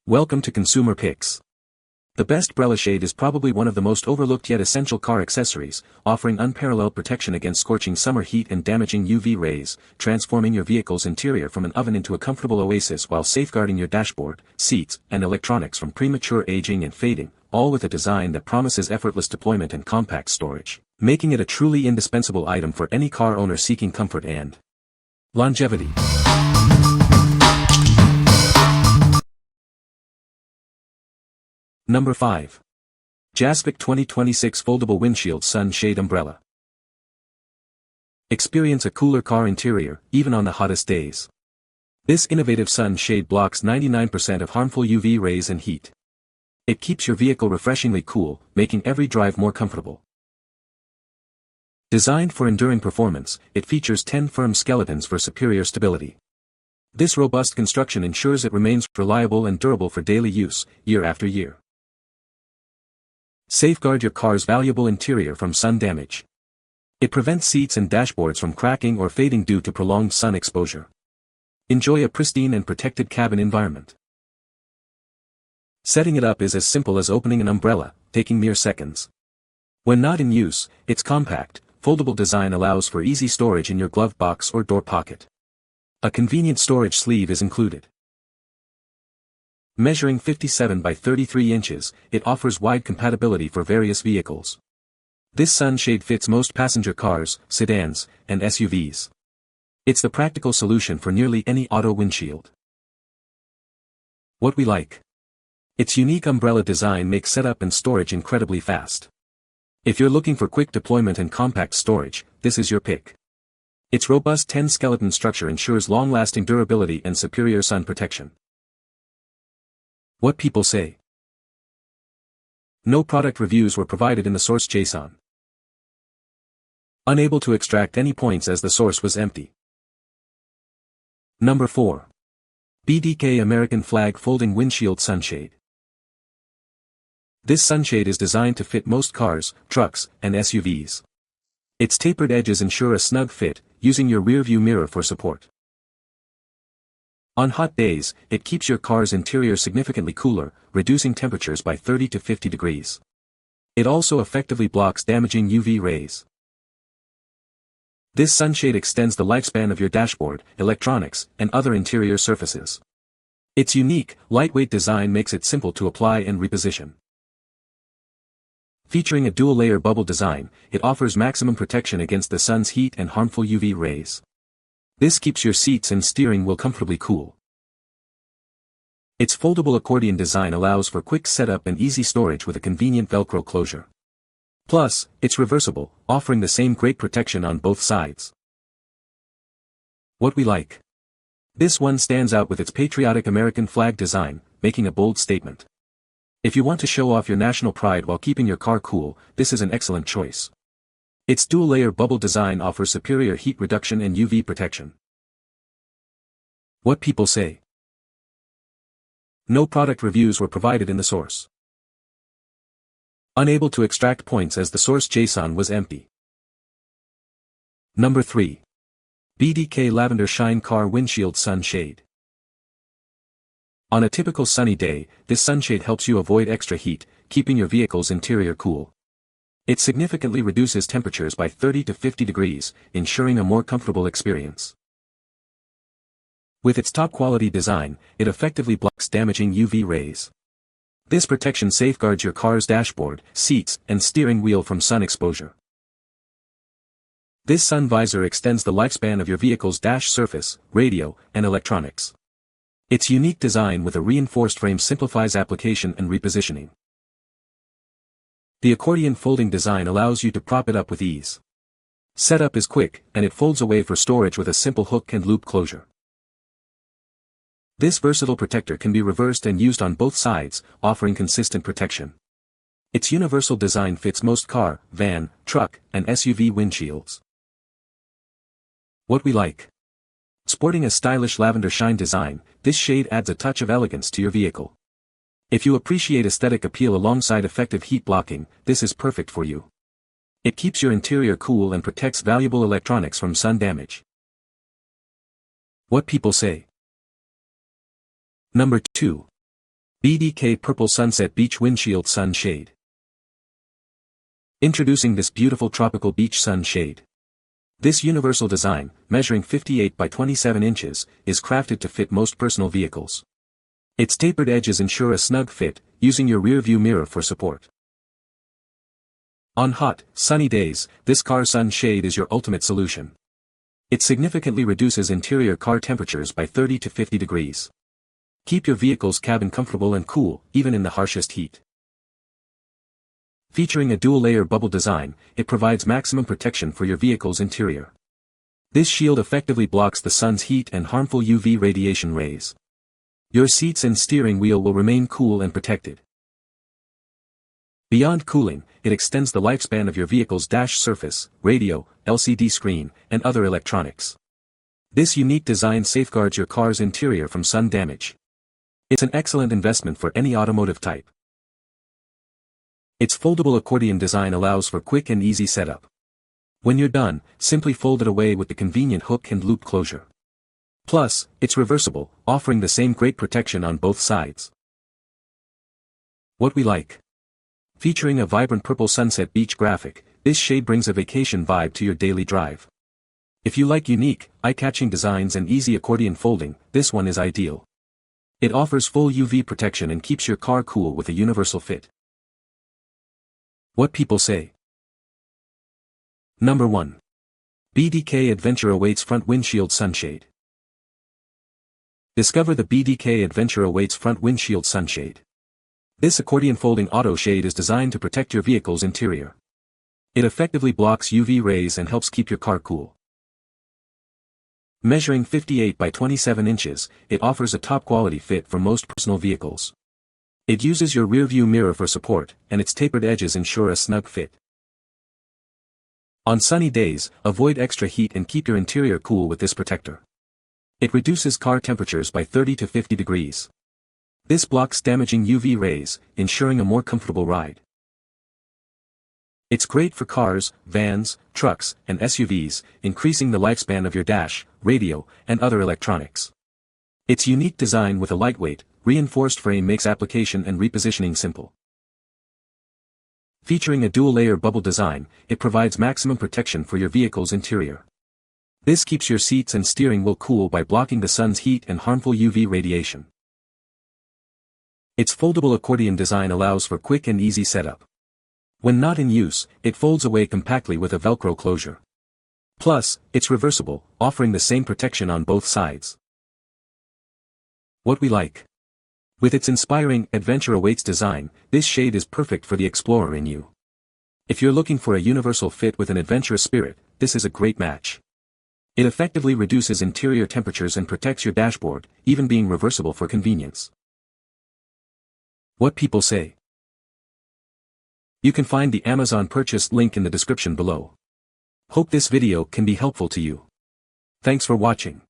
Welcome to Consumer Picks. The best Brellashade is probably one of the most overlooked yet essential car accessories, offering unparalleled protection against scorching summer heat and damaging UV rays, transforming your vehicle's interior from an oven into a comfortable oasis while safeguarding your dashboard, seats, and electronics from premature aging and fading, all with a design that promises effortless deployment and compact storage, making it a truly indispensable item for any car owner seeking comfort and longevity. Number 5. JASVIC 2026 Foldable Windshield Sunshade Umbrella. Experience a cooler car interior, even on the hottest days. This innovative sunshade blocks 99% of harmful UV rays and heat. It keeps your vehicle refreshingly cool, making every drive more comfortable. Designed for enduring performance, it features 10 firm skeletons for superior stability. This robust construction ensures it remains reliable and durable for daily use, year after year. Safeguard your car's valuable interior from sun damage. It prevents seats and dashboards from cracking or fading due to prolonged sun exposure. Enjoy a pristine and protected cabin environment. Setting it up is as simple as opening an umbrella, taking mere seconds. When not in use, its compact, foldable design allows for easy storage in your glove box or door pocket. A convenient storage sleeve is included. Measuring 57 by 33 inches, it offers wide compatibility for various vehicles. This sunshade fits most passenger cars, sedans, and SUVs. It's the practical solution for nearly any auto windshield. What we like. Its unique umbrella design makes setup and storage incredibly fast. If you're looking for quick deployment and compact storage, this is your pick. Its robust 10-skeleton structure ensures long-lasting durability and superior sun protection. What people say. No product reviews were provided in the source JSON. Unable to extract any points as the source was empty. Number 4. BDK American Flag Folding Windshield Sunshade. This sunshade is designed to fit most cars, trucks, and SUVs. Its tapered edges ensure a snug fit, using your rearview mirror for support. On hot days, it keeps your car's interior significantly cooler, reducing temperatures by 30 to 50 degrees. It also effectively blocks damaging UV rays. This sunshade extends the lifespan of your dashboard, electronics, and other interior surfaces. Its unique, lightweight design makes it simple to apply and reposition. Featuring a dual-layer bubble design, it offers maximum protection against the sun's heat and harmful UV rays. This keeps your seats and steering wheel comfortably cool. Its foldable accordion design allows for quick setup and easy storage with a convenient Velcro closure. Plus, it's reversible, offering the same great protection on both sides. What we like. This one stands out with its patriotic American flag design, making a bold statement. If you want to show off your national pride while keeping your car cool, this is an excellent choice. Its dual-layer bubble design offers superior heat reduction and UV protection. What people say. No product reviews were provided in the source. Unable to extract points as the source JSON was empty. Number 3. BDK Lavender Shine Car Windshield Sunshade. On a typical sunny day, this sunshade helps you avoid extra heat, keeping your vehicle's interior cool. It significantly reduces temperatures by 30 to 50 degrees, ensuring a more comfortable experience. With its top-quality design, it effectively blocks damaging UV rays. This protection safeguards your car's dashboard, seats, and steering wheel from sun exposure. This sun visor extends the lifespan of your vehicle's dash surface, radio, and electronics. Its unique design with a reinforced frame simplifies application and repositioning. The accordion folding design allows you to prop it up with ease. Setup is quick, and it folds away for storage with a simple hook and loop closure. This versatile protector can be reversed and used on both sides, offering consistent protection. Its universal design fits most car, van, truck, and SUV windshields. What we like. Sporting a stylish lavender shine design, this shade adds a touch of elegance to your vehicle. If you appreciate aesthetic appeal alongside effective heat blocking, this is perfect for you. It keeps your interior cool and protects valuable electronics from sun damage. What people say. Number 2. BDK Purple Sunset Beach Windshield Sunshade. Introducing this beautiful tropical beach sunshade. This universal design, measuring 58 by 27 inches, is crafted to fit most personal vehicles. Its tapered edges ensure a snug fit, using your rear-view mirror for support. On hot, sunny days, this car sunshade is your ultimate solution. It significantly reduces interior car temperatures by 30 to 50 degrees. Keep your vehicle's cabin comfortable and cool, even in the harshest heat. Featuring a dual-layer bubble design, it provides maximum protection for your vehicle's interior. This shield effectively blocks the sun's heat and harmful UV radiation rays. Your seats and steering wheel will remain cool and protected. Beyond cooling, it extends the lifespan of your vehicle's dash surface, radio, LCD screen, and other electronics. This unique design safeguards your car's interior from sun damage. It's an excellent investment for any automotive type. Its foldable accordion design allows for quick and easy setup. When you're done, simply fold it away with the convenient hook and loop closure. Plus, it's reversible, offering the same great protection on both sides. What we like. Featuring a vibrant purple sunset beach graphic, this shade brings a vacation vibe to your daily drive. If you like unique, eye-catching designs and easy accordion folding, this one is ideal. It offers full UV protection and keeps your car cool with a universal fit. What people say. Number 1. BDK Adventure Awaits Front Windshield Sunshade. Discover the BDK Adventure Awaits Front Windshield Sunshade. This accordion folding auto shade is designed to protect your vehicle's interior. It effectively blocks UV rays and helps keep your car cool. Measuring 58 by 27 inches, it offers a top-quality fit for most personal vehicles. It uses your rear-view mirror for support, and its tapered edges ensure a snug fit. On sunny days, avoid extra heat and keep your interior cool with this protector. It reduces car temperatures by 30 to 50 degrees. This blocks damaging UV rays, ensuring a more comfortable ride. It's great for cars, vans, trucks, and SUVs, increasing the lifespan of your dash, radio, and other electronics. Its unique design with a lightweight, reinforced frame makes application and repositioning simple. Featuring a dual-layer bubble design, it provides maximum protection for your vehicle's interior. This keeps your seats and steering wheel cool by blocking the sun's heat and harmful UV radiation. Its foldable accordion design allows for quick and easy setup. When not in use, it folds away compactly with a Velcro closure. Plus, it's reversible, offering the same protection on both sides. What we like. With its inspiring Adventure Awaits design, this shade is perfect for the explorer in you. If you're looking for a universal fit with an adventurous spirit, this is a great match. It effectively reduces interior temperatures and protects your dashboard, even being reversible for convenience. What people say. You can find the Amazon purchase link in the description below. Hope this video can be helpful to you. Thanks for watching.